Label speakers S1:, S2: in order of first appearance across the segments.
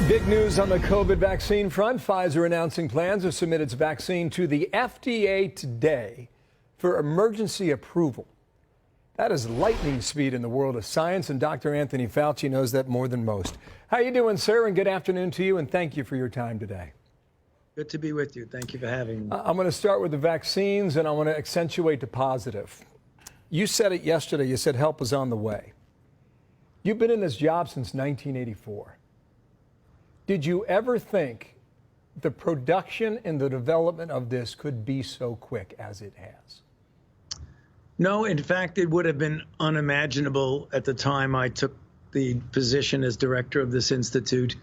S1: Big news on the COVID vaccine front. Pfizer announcing plans to submit its vaccine to the FDA today for emergency approval. That is lightning speed in the world of science, and Dr. Anthony Fauci knows that more than most. How you doing, sir? And good afternoon to you, and thank you for your time today.
S2: Good to be with you. Thank you for having me.
S1: I'm going to start with the vaccines, and I want to accentuate the positive. You said it yesterday. You said help is on the way. You've been in this job since 1984. Did you ever think the production and the development of this could be so quick as it has?
S2: No, in fact, it would have been unimaginable at the time I took the position as director of this institute,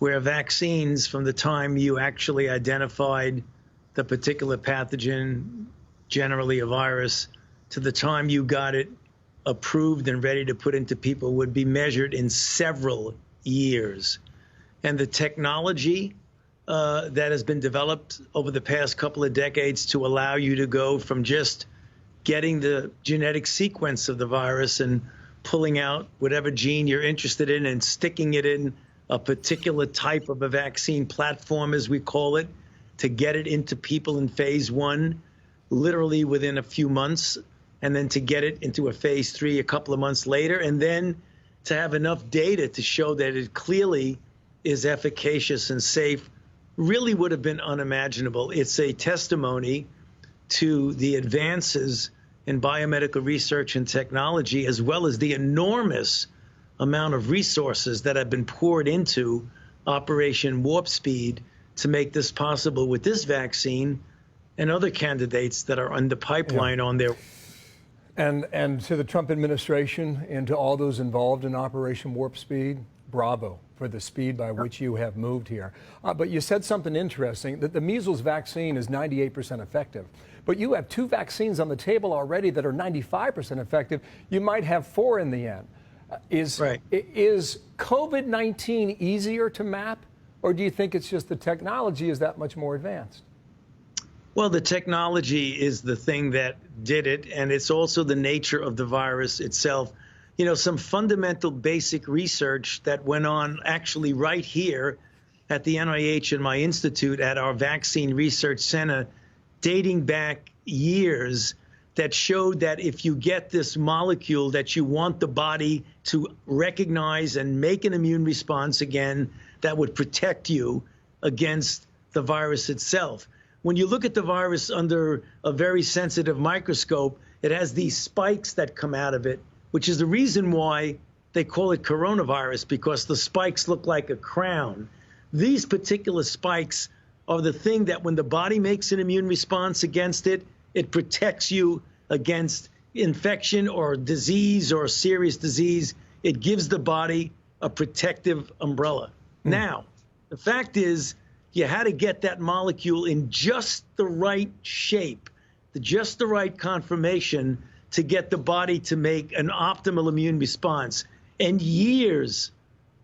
S2: where vaccines, from the time you actually identified the particular pathogen, generally a virus, to the time you got it approved and ready to put into people, would be measured in several years. And the technology that has been developed over the past couple of decades to allow you to go from just getting the genetic sequence of the virus and pulling out whatever gene you're interested in and sticking it in a particular type of a vaccine platform, as we call it, to get it into people in phase 1, literally within a few months, and then to get it into a phase 3 a couple of months later, and then to have enough data to show that it clearly is efficacious and safe, really would have been unimaginable. It's a testimony to the advances in biomedical research and technology, as well as the enormous amount of resources that have been poured into Operation Warp Speed to make this possible with this vaccine and other candidates that are on the pipeline on their.
S1: And to the Trump administration and to all those involved in Operation Warp Speed, bravo for the speed by which you have moved here. But you said something interesting, that the measles vaccine is 98% effective. But you have 2 vaccines on the table already that are 95% effective. You might have 4 in the end. Is COVID-19 easier to map, or do you think it's just the technology is that much more advanced?
S2: Well, the technology is the thing that did it, and it's also the nature of the virus itself. You know, some fundamental basic research that went on actually right here at the NIH and my institute at our Vaccine Research Center, dating back years, that showed that if you get this molecule that you want the body to recognize and make an immune response again, that would protect you against the virus itself. When you look at the virus under a very sensitive microscope, it has these spikes that come out of it, which is the reason why they call it coronavirus, because the spikes look like a crown. These particular spikes are the thing that when the body makes an immune response against it, it protects you against infection or disease or serious disease. It gives the body a protective umbrella. Now, the fact is, you had to get that molecule in just the right shape, just the right conformation to get the body to make an optimal immune response. And years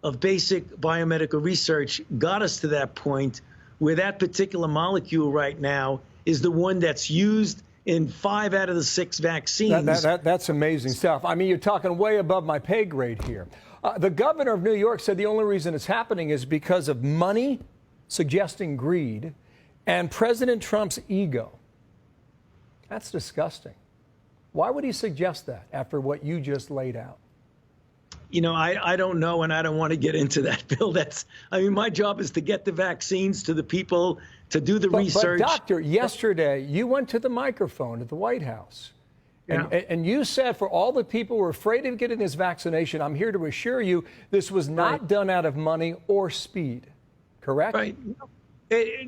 S2: of basic biomedical research got us to that point where that particular molecule right now is the one that's used in 5 out of the 6 vaccines.
S1: That's amazing stuff. I mean, you're talking way above my pay grade here. The governor of New York said the only reason it's happening is because of money, suggesting greed, and President Trump's ego. That's disgusting. Why would he suggest that after what you just laid out?
S2: You know, I don't know, and I don't want to get into that, Bill. I mean, my job is to get the vaccines to the people, to do the research.
S1: But doctor, yesterday you went to the microphone at the White House, and you said for all the people who are afraid of getting this vaccination, I'm here to assure you this was not done out of money or speed, correct?
S2: Right.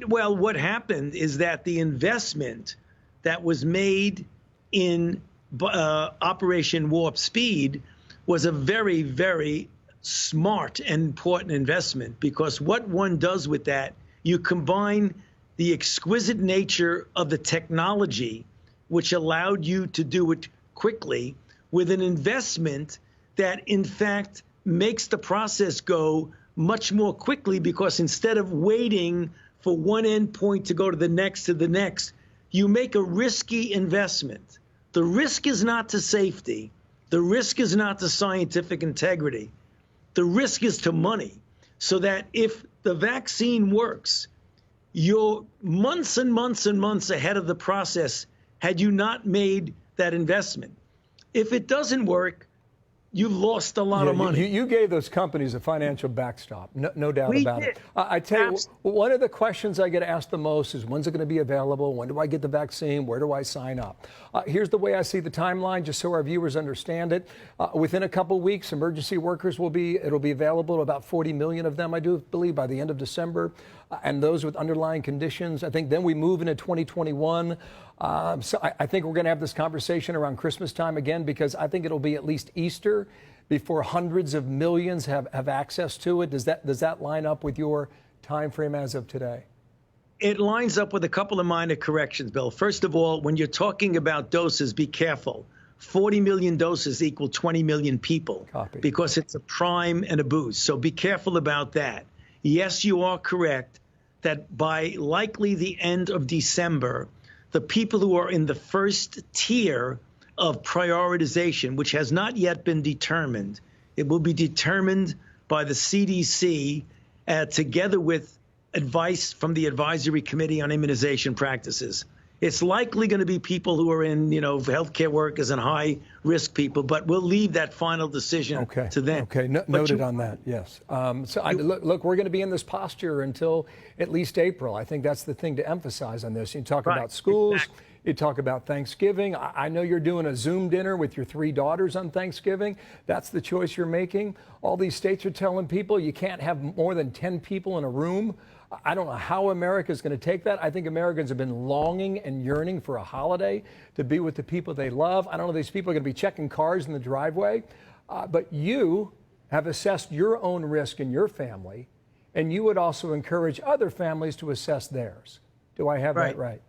S2: Well, what happened is that the investment that was made in Operation Warp Speed was a very, very smart and important investment, because what one does with that, you combine the exquisite nature of the technology, which allowed you to do it quickly, with an investment that, in fact, makes the process go much more quickly, because instead of waiting for one endpoint to go to the next, you make a risky investment. The risk is not to safety. The risk is not to scientific integrity. The risk is to money. so that if the vaccine works, you're months and months and months ahead of the process had you not made that investment. If it doesn't work, you've lost a lot of money.
S1: You gave those companies a financial backstop, no doubt
S2: We
S1: about
S2: did.
S1: it. I tell you, one of the questions I get asked the most is, when's it going to be available? When do I get the vaccine? Where do I sign up? Here's the way I see the timeline, just so our viewers understand it. Within a couple weeks, emergency workers it'll be available, about 40 million of them, I do believe, by the end of December. And those with underlying conditions. I think then we move into 2021. So I think we're going to have this conversation around Christmas time again, because I think it'll be at least Easter before hundreds of millions have access to it. Does that line up with your time frame as of today?
S2: It lines up with a couple of minor corrections, Bill. First of all, when you're talking about doses, be careful. 40 million doses equal 20 million people.
S1: Copy.
S2: Because it's a prime and a boost. So be careful about that. Yes, you are correct that by likely the end of December, the people who are in the first tier of prioritization, which has not yet been determined, it will be determined by the CDC together with advice from the Advisory Committee on Immunization Practices. It's likely going to be people who are in, healthcare workers and high risk people, but we'll leave that final decision to them.
S1: Okay, noted on that, yes. Look, we're going to be in this posture until at least April. I think that's the thing to emphasize on this. You talk about schools, exactly. You talk about Thanksgiving. I know you're doing a Zoom dinner with your 3 daughters on Thanksgiving. That's the choice you're making. All these states are telling people you can't have more than 10 people in a room. I don't know how America is going to take that. I think Americans have been longing and yearning for a holiday to be with the people they love. I don't know if these people are going to be checking cars in the driveway, but you have assessed your own risk in your family, and you would also encourage other families to assess theirs. Do I have that right?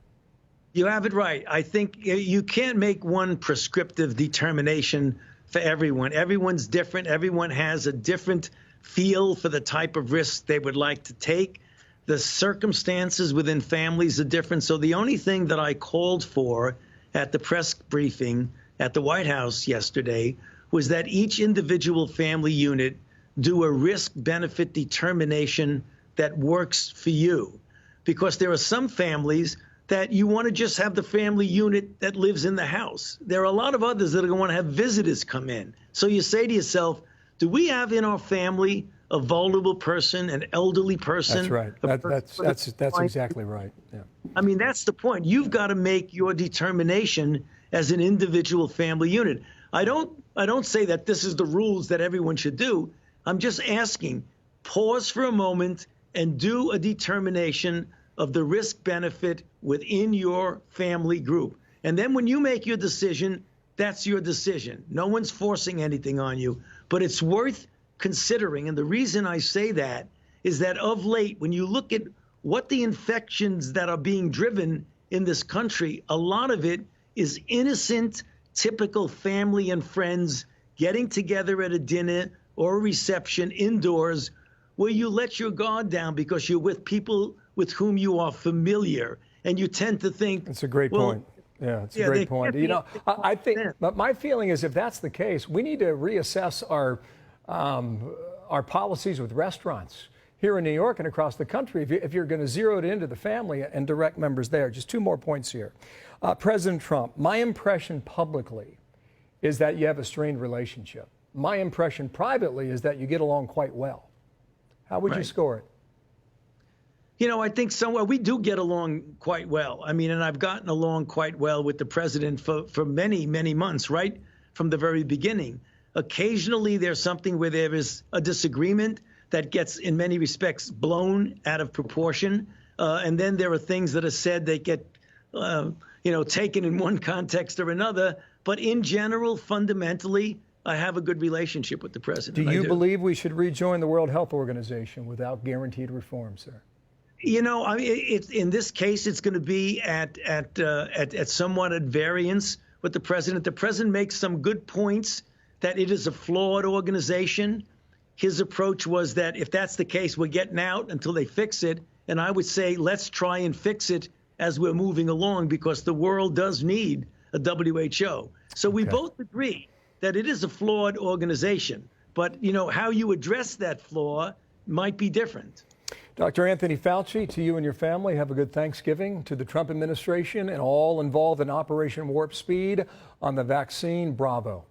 S2: You have it right. I think you can't make one prescriptive determination for everyone. Everyone's different. Everyone has a different feel for the type of risk they would like to take. The circumstances within families are different. So the only thing that I called for at the press briefing at the White House yesterday was that each individual family unit do a risk-benefit determination that works for you. Because there are some families that you want to just have the family unit that lives in the house. There are a lot of others that are going to want to have visitors come in. So you say to yourself, do we have in our family a vulnerable person, an elderly person?
S1: That's right. That's exactly right. Yeah.
S2: I mean, that's the point. You've got to make your determination as an individual family unit. I don't say that this is the rules that everyone should do. I'm just asking, pause for a moment and do a determination of the risk benefit within your family group. And then when you make your decision, that's your decision. No one's forcing anything on you, but it's worth considering. And the reason I say that is that of late, when you look at what the infections that are being driven in this country, a lot of it is innocent, typical family and friends getting together at a dinner or a reception indoors where you let your guard down because you're with people with whom you are familiar. And you tend to think—
S1: That's a great point. Yeah, it's a great point. You know, I think, but my feeling is if that's the case, we need to reassess our policies with restaurants here in New York and across the country. If you're going to zero it into the family and direct members there. Just 2 more points here. President Trump, my impression publicly is that you have a strained relationship. My impression privately is that you get along quite well. How would you score it?
S2: You know, I think somewhere we do get along quite well. I mean, and I've gotten along quite well with the president for many, many months, right from the very beginning. Occasionally, there's something where there is a disagreement that gets, in many respects, blown out of proportion. And then there are things that are said that get, taken in one context or another. But in general, fundamentally, I have a good relationship with the president.
S1: Do you believe we should rejoin the World Health Organization without guaranteed reform, sir?
S2: You know, I mean, in this case, it's going to be at somewhat at variance with the president. The president makes some good points that it is a flawed organization. His approach was that if that's the case, we're getting out until they fix it. And I would say, let's try and fix it as we're moving along, because the world does need a WHO. So we both agree that it is a flawed organization. But, you know, how you address that flaw might be different.
S1: Dr. Anthony Fauci, to you and your family, have a good Thanksgiving. To the Trump administration and all involved in Operation Warp Speed on the vaccine, bravo.